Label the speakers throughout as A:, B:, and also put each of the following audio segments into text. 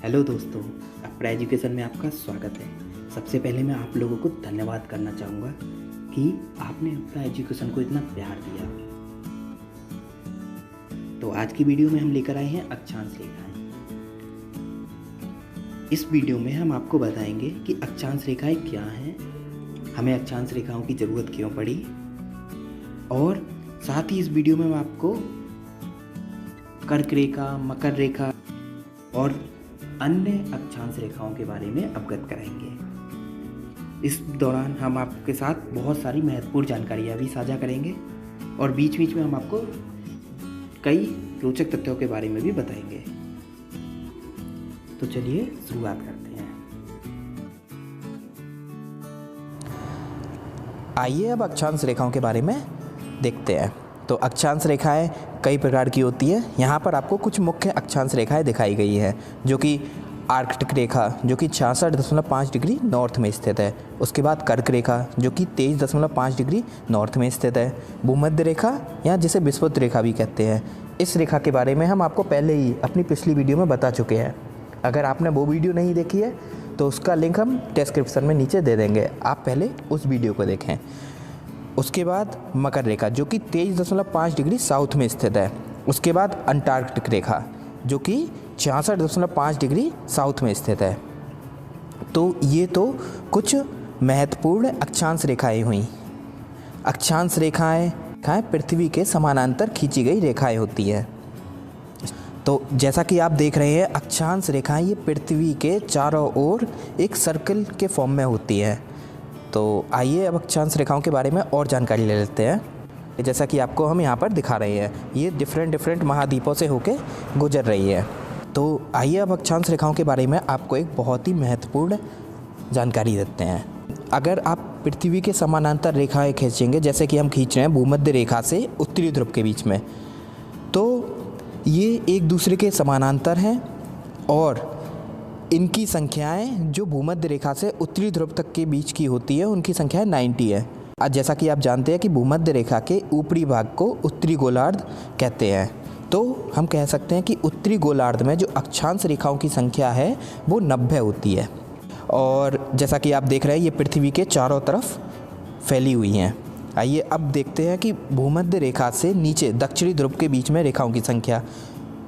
A: Hello दोस्तों, अपना education में आपका स्वागत है। सबसे पहले मैं आप लोगों को धन्यवाद करना चाहूँगा कि आपने अपना एजुकेशन को इतना प्यार दिया। तो आज की वीडियो में हम लेकर आए हैं अक्षांश रेखाएं। इस वीडियो में हम आपको बताएंगे कि अक्षांश रेखाएं क्या हैं, हमें अक्षांश रेखाओं की ज़रूरत क्यों पड़ी, और साथ ही इस वीडियो में हम आपको कर्क रेखा, मकर रेखा और अन्य अक्षांश रेखाओं के बारे में अवगत कराएंगे। इस दौरान हम आपके साथ बहुत सारी महत्वपूर्ण जानकारियाँ भी साझा करेंगे और बीच बीच में हम आपको कई रोचक तथ्यों के बारे में भी बताएंगे। तो चलिए शुरुआत करते हैं।
B: आइए अब अक्षांश रेखाओं के बारे में देखते हैं। तो अक्षांश रेखाएं कई प्रकार की होती है। यहाँ पर आपको कुछ मुख्य अक्षांश रेखाएं दिखाई गई हैं, जो कि आर्कटिक रेखा जो कि 66.5 डिग्री नॉर्थ में स्थित है। उसके बाद कर्क रेखा जो कि 23.5 डिग्री नॉर्थ में स्थित है। भूमध्य रेखा या जिसे विषुवत रेखा भी कहते हैं, इस रेखा के बारे में हम आपको पहले ही अपनी पिछली वीडियो में बता चुके हैं। अगर आपने वो वीडियो नहीं देखी है तो उसका लिंक हम डिस्क्रिप्शन में नीचे दे देंगे, आप पहले उस वीडियो को देखें। उसके बाद मकर रेखा जो कि 23.5 डिग्री साउथ में स्थित है। उसके बाद अंटार्कटिक रेखा जो कि 66.5 डिग्री साउथ में स्थित है। तो ये तो कुछ महत्वपूर्ण अक्षांश रेखाएं हुई। अक्षांश रेखाएं पृथ्वी के समानांतर खींची गई रेखाएं होती हैं। तो जैसा कि आप देख रहे हैं, अक्षांश रेखाएं ये पृथ्वी के चारों ओर एक सर्कल के फॉर्म में होती हैं। तो आइए अब अक्षांश रेखाओं के बारे में और जानकारी ले लेते हैं। जैसा कि आपको हम यहाँ पर दिखा रहे हैं, ये डिफरेंट महाद्वीपों से होके गुजर रही है। तो आइए अब अक्षांश रेखाओं के बारे में आपको एक बहुत ही महत्वपूर्ण जानकारी देते हैं। अगर आप पृथ्वी के समानांतर रेखाएं खींचेंगे, जैसे कि हम खींच रहे हैं भूमध्य रेखा से उत्तरी ध्रुव के बीच में, तो ये एक दूसरे के समानांतर हैं और इनकी संख्याएं जो भूमध्य रेखा से उत्तरी ध्रुव तक के बीच की होती है, उनकी संख्या 90 है। आज जैसा कि आप जानते हैं कि भूमध्य रेखा के ऊपरी भाग को उत्तरी गोलार्ध कहते हैं, तो हम कह सकते हैं कि उत्तरी गोलार्ध में जो अक्षांश रेखाओं की संख्या है वो 90 होती है। और जैसा कि आप देख रहे हैं, ये पृथ्वी के चारों तरफ फैली हुई हैं। आइए अब देखते हैं कि भूमध्य रेखा से नीचे दक्षिणी ध्रुव के बीच में रेखाओं की संख्या।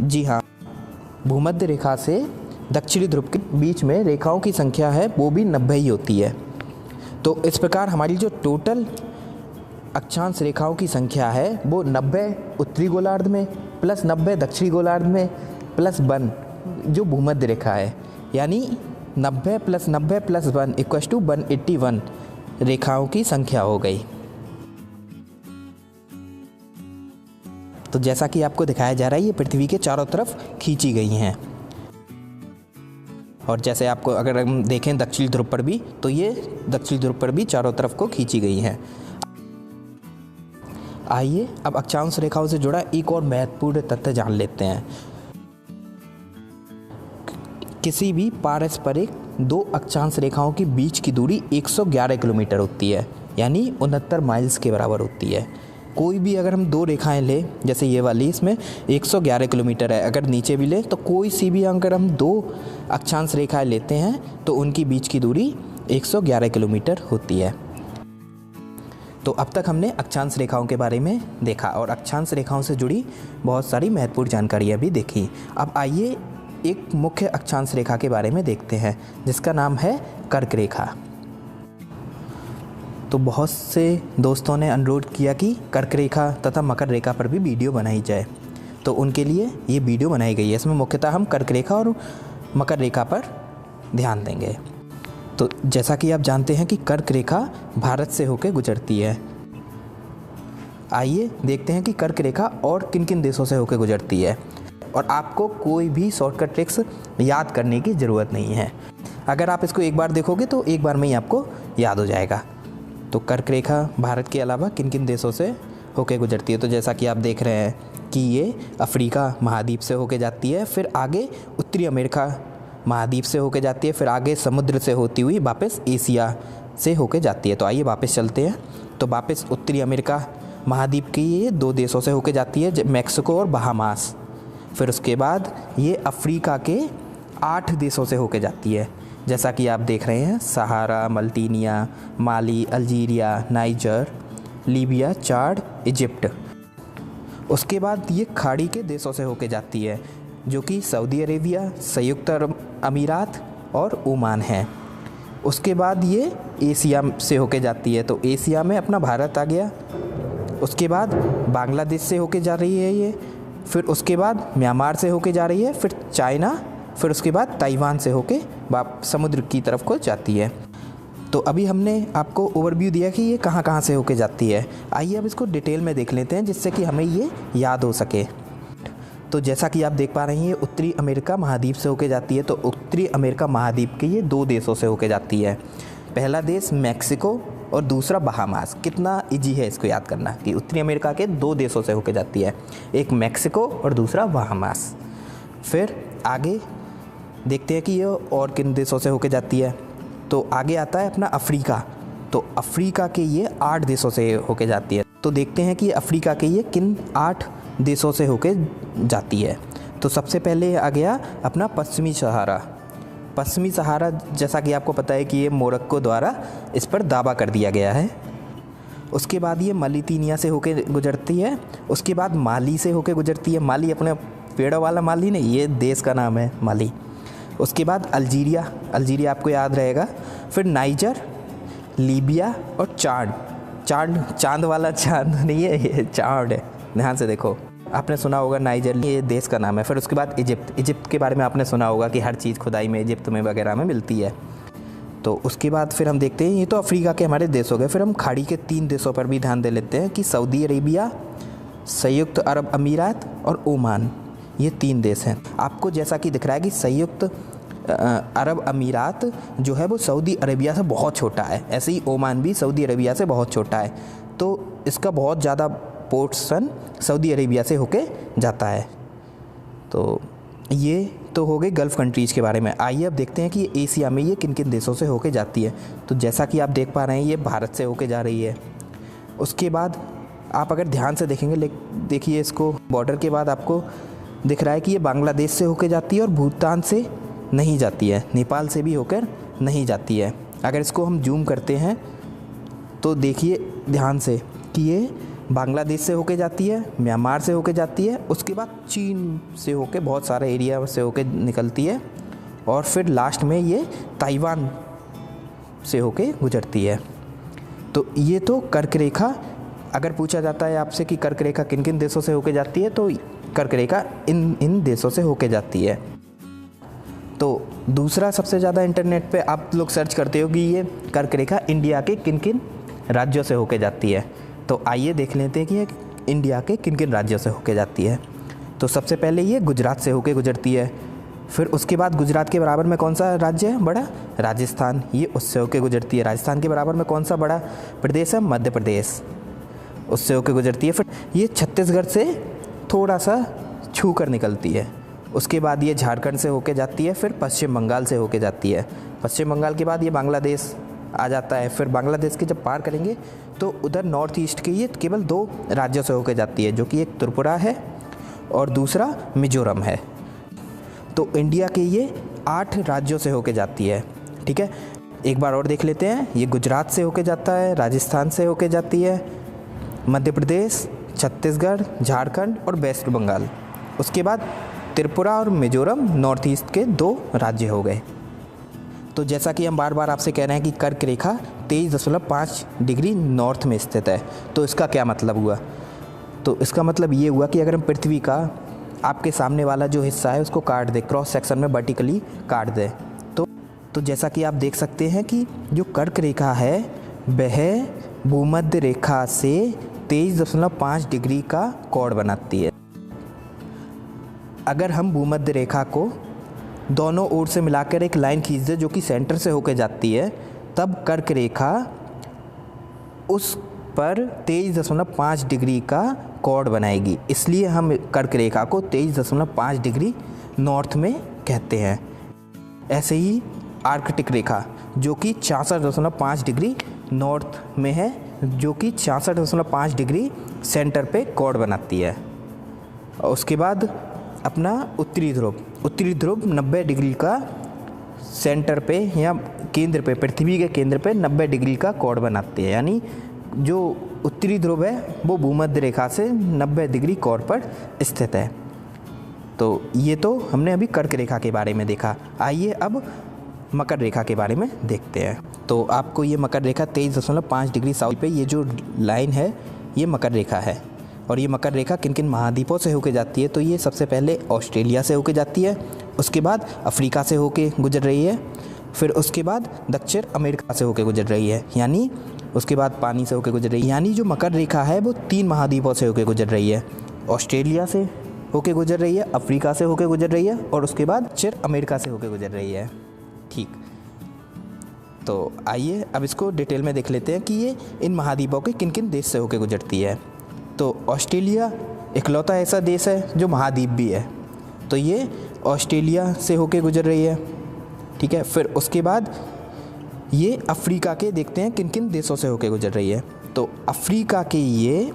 B: जी हाँ, भूमध्य रेखा से दक्षिणी ध्रुव के बीच में रेखाओं की संख्या है वो भी 90 ही होती है। तो इस प्रकार हमारी जो टोटल अक्षांश रेखाओं की संख्या है वो 90 उत्तरी गोलार्ध में प्लस 90 दक्षिणी गोलार्ध में प्लस 1 जो भूमध्य रेखा है, यानी 90 + 90 + 1 = 181 रेखाओं की संख्या हो गई। तो जैसा कि आपको दिखाया जा रहा है, ये पृथ्वी के चारों तरफ खींची गई हैं। और जैसे आपको अगर हम देखें दक्षिणी ध्रुव पर भी, तो ये दक्षिणी ध्रुव पर भी चारों तरफ को खींची गई हैं। आइए अब अक्षांश रेखाओं से जुड़ा एक और महत्वपूर्ण तथ्य जान लेते हैं। किसी भी पारस्परिक दो अक्षांश रेखाओं के बीच की दूरी 111 किलोमीटर होती है, यानी 69 माइल्स के बराबर होती है। कोई भी अगर हम दो रेखाएं लें, जैसे ये वाली, इसमें 111 किलोमीटर है। अगर नीचे भी लें तो कोई सी भी अगर हम दो अक्षांश रेखाएं लेते हैं तो उनकी बीच की दूरी 111 किलोमीटर होती है। तो अब तक हमने अक्षांश रेखाओं के बारे में देखा और अक्षांश रेखाओं से जुड़ी बहुत सारी महत्वपूर्ण जानकारियाँ भी देखी। अब आइए एक मुख्य अक्षांश रेखा के बारे में देखते हैं, जिसका नाम है कर्क रेखा। तो बहुत से दोस्तों ने अनुरोध किया कि कर्क रेखा तथा मकर रेखा पर भी वीडियो बनाई जाए, तो उनके लिए ये वीडियो बनाई गई है। इसमें मुख्यतः हम कर्क रेखा और मकर रेखा पर ध्यान देंगे। तो जैसा कि आप जानते हैं कि कर्क रेखा भारत से होकर गुजरती है। आइए देखते हैं कि कर्क रेखा और किन किन देशों से होकर गुजरती है। और आपको कोई भी शॉर्टकट ट्रिक्स याद करने की ज़रूरत नहीं है। अगर आप इसको एक बार देखोगे तो एक बार में ही आपको याद हो जाएगा। तो कर्क रेखा भारत के अलावा किन किन देशों से होकर गुजरती है, तो जैसा कि आप देख रहे हैं कि ये अफ्रीका महाद्वीप से होकर जाती है, फिर आगे उत्तरी अमेरिका महाद्वीप से होकर जाती है, फिर आगे समुद्र से होती हुई वापस एशिया से होकर जाती है। तो आइए वापस चलते हैं। तो वापस उत्तरी अमेरिका महाद्वीप की ये दो देशों से होकर जाती है, मैक्सिको और बहामास। फिर उसके बाद ये अफ्रीका के 8 देशों से होके जाती है, जैसा कि आप देख रहे हैं, सहारा, मल्टीनिया, माली, अल्जीरिया, नाइजर, लीबिया, चाड, इजिप्ट। उसके बाद ये खाड़ी के देशों से होके जाती है, जो कि सऊदी अरेबिया, संयुक्त अरब अमीरात और ओमान है। उसके बाद ये एशिया से होके जाती है, तो एशिया में अपना भारत आ गया। उसके बाद बांग्लादेश से होके जा रही है ये, फिर उसके बाद म्यांमार से होके जा रही है, फिर चाइना, फिर उसके बाद ताइवान से होके समुद्र की तरफ को जाती है। तो अभी हमने आपको ओवरव्यू दिया कि ये कहाँ कहाँ से होके जाती है। आइए अब इसको डिटेल में देख लेते हैं, जिससे कि हमें ये याद हो सके। तो जैसा कि आप देख पा रहे हैं, ये उत्तरी अमेरिका महाद्वीप से होके जाती है। तो उत्तरी अमेरिका महाद्वीप के ये 2 देशों से होके जाती है। पहला देश मैक्सिको और दूसरा बहामास। कितना इजी है इसको याद करना कि उत्तरी अमेरिका के 2 देशों से होके जाती है, एक मैक्सिको और दूसरा बहामास। फिर आगे देखते हैं कि ये और किन देशों से होके जाती है। तो आगे आता है अपना अफ्रीका। तो अफ्रीका के ये 8 देशों से होके जाती है। तो देखते हैं कि अफ्रीका के ये किन 8 देशों से होके जाती है। तो सबसे पहले आ गया अपना पश्चिमी सहारा। पश्चिमी सहारा, जैसा कि आपको पता है कि ये मोरक्को द्वारा इस पर दावा कर दिया गया है। उसके बाद ये मलितीनिया से होके गुजरती है। उसके बाद माली से होके गुजरती है। माली अपने पेड़ों वाला माली नहीं, ये देश का नाम है माली। उसके बाद अल्जीरिया, अल्जीरिया आपको याद रहेगा। फिर नाइजर, लीबिया और चाड। चाड चांद वाला चांद नहीं है, ये चाड है, ध्यान से देखो। आपने सुना होगा नाइजर, ये देश का नाम है। फिर उसके बाद इजिप्ट। इजिप्ट के बारे में आपने सुना होगा कि हर चीज़ खुदाई में इजिप्ट में वगैरह में मिलती है। तो उसके बाद फिर हम देखते हैं, ये तो अफ्रीका के हमारे देश हो गए। फिर हम खाड़ी के 3 देशों पर भी ध्यान दे लेते हैं कि सऊदी अरेबिया, संयुक्त अरब अमीरात और ओमान, ये 3 देश हैं। आपको जैसा कि दिख रहा है कि संयुक्त अरब अमीरात जो है वो सऊदी अरेबिया से बहुत छोटा है, ऐसे ही ओमान भी सऊदी अरेबिया से बहुत छोटा है। तो इसका बहुत ज़्यादा पोर्शन सऊदी अरेबिया से होके जाता है। तो ये तो हो गई गल्फ़ कंट्रीज़ के बारे में। आइए अब देखते हैं कि एशिया में ये किन किन देशों से होके जाती है। तो जैसा कि आप देख पा रहे हैं, ये भारत से होके जा रही है। उसके बाद आप अगर ध्यान से देखेंगे, देखिए इसको, बॉर्डर के बाद आपको दिख रहा है कि ये बांग्लादेश से होके जाती है और भूटान से नहीं जाती है, नेपाल से भी होकर नहीं जाती है। अगर इसको हम जूम करते हैं तो देखिए ध्यान से कि ये बांग्लादेश से होके जाती है, म्यांमार से होके जाती है, उसके बाद चीन से होके बहुत सारे एरिया से होके निकलती है, और फिर लास्ट में ये ताइवान से होके गुजरती है। तो ये तो कर्क रेखा, अगर पूछा जाता है आपसे कि कर्क रेखा किन किन देशों से होके जाती है, तो कर्क रेखा इन देशों से होके जाती है। तो दूसरा सबसे ज़्यादा इंटरनेट पे आप लोग सर्च करते हो कि ये कर्क रेखा इंडिया के किन किन राज्यों से होके जाती है। तो आइए देख लेते हैं कि ये इंडिया के किन किन राज्यों से होके जाती है। तो सबसे पहले ये गुजरात से होके गुजरती है। फिर उसके बाद गुजरात के बराबर में कौन सा राज्य है बड़ा? राजस्थान, ये उससे होके गुजरती है। राजस्थान के बराबर में कौन सा बड़ा प्रदेश है? मध्य प्रदेश, उससे होके गुजरती है। फिर ये छत्तीसगढ़ से थोड़ा सा छू कर निकलती है। उसके बाद ये झारखंड से होके जाती है। फिर पश्चिम बंगाल से होके जाती है। पश्चिम बंगाल के बाद ये बांग्लादेश आ जाता है। फिर बांग्लादेश के जब पार करेंगे तो उधर नॉर्थ ईस्ट के ये केवल 2 राज्यों से होके जाती है, जो कि एक त्रिपुरा है और दूसरा मिजोरम है। तो इंडिया के ये 8 राज्यों से होके जाती है। ठीक है, एक बार और देख लेते हैं। ये गुजरात से होके जाता है, राजस्थान से होके जाती है, मध्य प्रदेश, छत्तीसगढ़, झारखंड और वेस्ट बंगाल। उसके बाद त्रिपुरा और मिजोरम नॉर्थ ईस्ट के 2 राज्य हो गए। तो जैसा कि हम बार बार आपसे कह रहे हैं कि कर्क रेखा 23.5 डिग्री नॉर्थ में स्थित है। तो इसका क्या मतलब हुआ? तो इसका मतलब ये हुआ कि अगर हम पृथ्वी का आपके सामने वाला जो हिस्सा है उसको काट दें, क्रॉस सेक्शन में वर्टिकली काट दें, तो जैसा कि आप देख सकते हैं कि जो कर्क रेखा है वह भूमध्य रेखा से 23.5 डिग्री का कोण बनाती है। अगर हम भूमध्य रेखा को दोनों ओर से मिलाकर एक लाइन खींच दें जो कि सेंटर से होकर जाती है, तब कर्क रेखा उस पर 23.5 डिग्री का कोण बनाएगी। इसलिए हम कर्क रेखा को 23.5 डिग्री नॉर्थ में कहते हैं। ऐसे ही आर्कटिक रेखा जो कि 66.5 डिग्री नॉर्थ में है, जो कि 66.5 डिग्री सेंटर पे कोण बनाती है। उसके बाद अपना उत्तरी ध्रुव 90 डिग्री का सेंटर पे या केंद्र पे, पृथ्वी के केंद्र पे 90 डिग्री का कोण बनाते हैं। यानी जो उत्तरी ध्रुव है वो भूमध्य रेखा से 90 डिग्री कोण पर स्थित है। तो ये तो हमने अभी कर्क रेखा के बारे में देखा। आइए अब मकर रेखा के बारे में देखते हैं। तो आपको ये मकर रेखा 23.5 डिग्री साउथ पे ये जो लाइन है ये मकर रेखा है। और ये मकर रेखा किन किन महाद्वीपों से होके जाती है? तो ये सबसे पहले ऑस्ट्रेलिया से होके जाती है, उसके बाद अफ्रीका से होके गुजर रही है, फिर उसके बाद दक्षिण अमेरिका से होके गुजर रही है, यानी उसके बाद पानी से होके गुजर रही है। यानी जो मकर रेखा है वो 3 महाद्वीपों से होके गुजर रही है। ऑस्ट्रेलिया से होके गुजर रही है, अफ्रीका से होके गुजर रही है और उसके बाद दक्षिण अमेरिका से होके गुजर रही है। ठीक, तो आइए अब इसको डिटेल में देख लेते हैं कि ये इन महाद्वीपों के किन किन देश से होके गुजरती है। तो ऑस्ट्रेलिया इकलौता ऐसा देश है जो महाद्वीप भी है, तो ये ऑस्ट्रेलिया से होके गुजर रही है। ठीक है, फिर उसके बाद ये अफ्रीका के देखते हैं किन किन देशों से होके गुजर रही है। तो अफ्रीका के ये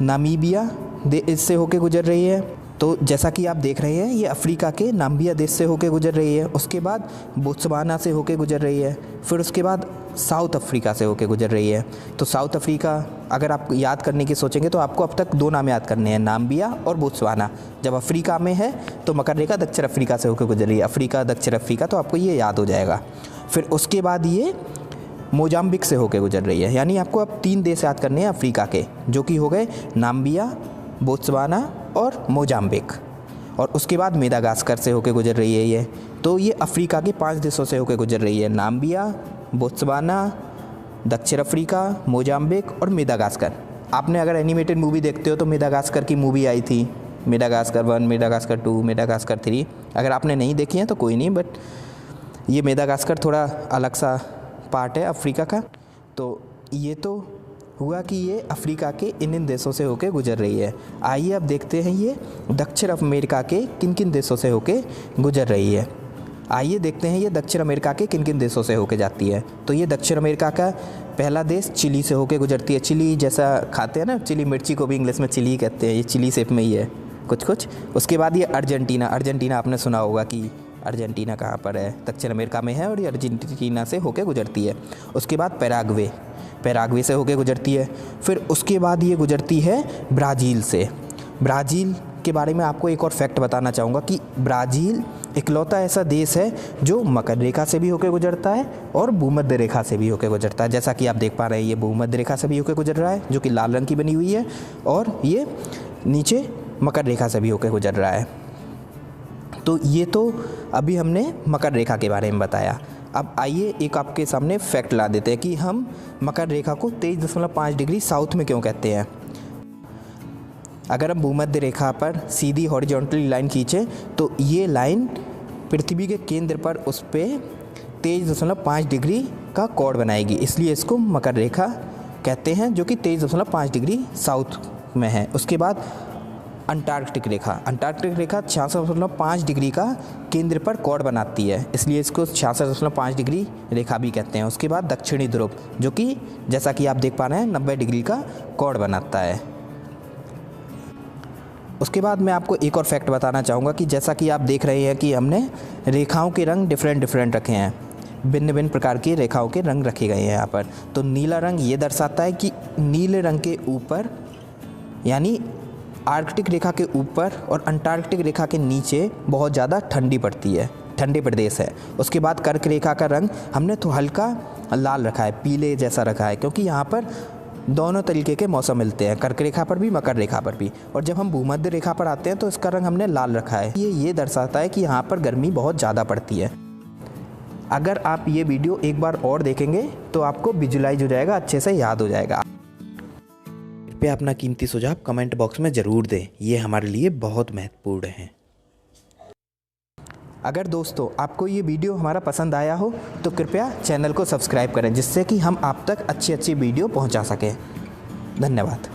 B: नामीबिया देश से होके गुजर रही है। तो जैसा कि आप देख रहे हैं ये अफ्रीका के नामीबिया देश से होके गुजर रही है। उसके बाद बोत्सवाना से होके गुजर रही है, फिर उसके बाद साउथ अफ्रीका से होके गुजर रही है। तो साउथ अफ्रीका अगर आप याद करने की सोचेंगे तो आपको अब तक 2 नाम याद करने हैं, नामीबिया और बोत्सवाना। जब अफ्रीका में है तो मकर रेखा दक्षिण अफ्रीका से होकर गुजर रही है, अफ्रीका दक्षिण अफ्रीका, तो आपको ये याद हो जाएगा। फिर उसके बाद ये मोजाम्बिक से होकर गुजर रही है। यानी आपको अब 3 देश याद करने हैं अफ्रीका के, जो कि हो गए नामीबिया, बोत्सवाना और मोजाम्बिक। और उसके बाद मेडागास्कर से होकर गुजर रही है ये। तो ये अफ्रीका के 5 देशों से होकर गुजर रही है, नामीबिया, बोत्सवाना, दक्षिण अफ्रीका, मोजाम्बिक और मेडागास्कर। आपने अगर एनिमेटेड मूवी देखते हो तो मेडागास्कर की मूवी आई थी, मेडागास्कर 1, मेडागास्कर 2, मेडागास्कर 3। अगर आपने नहीं देखी है तो कोई नहीं, बट ये मेडागास्कर थोड़ा अलग सा पार्ट है अफ्रीका का। तो ये तो हुआ कि ये अफ्रीका के इन देशों से होके गुजर रही है। आइए अब देखते हैं ये दक्षिण अमेरिका के किन किन देशों से होके गुजर रही है। आइए देखते हैं ये दक्षिण अमेरिका के किन किन देशों से होके जाती है। तो ये दक्षिण अमेरिका का पहला देश चिली से होके गुजरती है। चिली जैसा खाते हैं ना, चिली मिर्ची को भी इंग्लिश में चिली कहते हैं, ये चिली शेप में ही है कुछ। उसके बाद ये अर्जेंटीना आपने सुना होगा कि अर्जेंटीना कहाँ पर है, दक्षिण अमेरिका में है और ये अर्जेंटीना से होके गुजरती है। उसके बाद पैराग्वे से होके गुजरती है। फिर उसके बाद ये गुजरती है ब्राज़ील से। ब्राज़ील के बारे में आपको एक और फैक्ट बताना चाहूँगा कि ब्राज़ील इकलौता ऐसा देश है जो मकर रेखा से भी होकर गुजरता है और भूमध्य रेखा से भी होकर गुजरता है। जैसा कि आप देख पा रहे हैं ये भूमध्य रेखा से भी होकर गुजर रहा है, जो कि लाल रंग की बनी हुई है, और ये नीचे मकर रेखा से भी होकर गुजर रहा है। तो ये तो अभी हमने मकर रेखा के बारे में बताया। अब आइए एक आपके सामने फैक्ट ला देते हैं कि हम मकर रेखा को 23.5 डिग्री साउथ में क्यों कहते हैं। अगर हम भूमध्य रेखा पर सीधी हॉरिजॉन्टल लाइन खींचें तो ये लाइन पृथ्वी के केंद्र पर उस पर 23.5 डिग्री का कोण बनाएगी, इसलिए इसको मकर रेखा कहते हैं, जो कि 23.5 डिग्री साउथ में है। उसके बाद अंटार्कटिक रेखा 66.5 डिग्री का केंद्र पर कोण बनाती है, इसलिए इसको 66.5 डिग्री रेखा भी कहते हैं। उसके बाद दक्षिणी ध्रुव, जो कि जैसा कि आप देख पा रहे हैं 90 डिग्री का कोण बनाता है। उसके बाद मैं आपको एक और फैक्ट बताना चाहूँगा कि जैसा कि आप देख रहे हैं कि हमने रेखाओं के रंग डिफरेंट रखे हैं, भिन्न प्रकार की रेखाओं के रंग रखे गए हैं यहाँ पर। तो नीला रंग ये दर्शाता है कि नीले रंग के ऊपर, यानी आर्कटिक रेखा के ऊपर और अंटार्कटिक रेखा के नीचे बहुत ज़्यादा ठंडी पड़ती है, ठंडे प्रदेश है। उसके बाद कर्क रेखा का रंग हमने तो हल्का लाल रखा है, पीले जैसा रखा है, क्योंकि यहाँ पर दोनों तरीके के मौसम मिलते हैं, कर्क रेखा पर भी मकर रेखा पर भी। और जब हम भूमध्य रेखा पर आते हैं तो इसका रंग हमने लाल रखा है। ये दर्शाता है कि यहाँ पर गर्मी बहुत ज़्यादा पड़ती है। अगर आप ये वीडियो एक बार और देखेंगे तो आपको विजुलाइज हो जाएगा, अच्छे से याद हो जाएगा।
A: कृपया अपना कीमती सुझाव कमेंट बॉक्स में ज़रूर दें, ये हमारे लिए बहुत महत्वपूर्ण है।
B: अगर दोस्तों आपको ये वीडियो हमारा पसंद आया हो तो कृपया चैनल को सब्सक्राइब करें, जिससे कि हम आप तक अच्छी वीडियो पहुंचा सकें। धन्यवाद।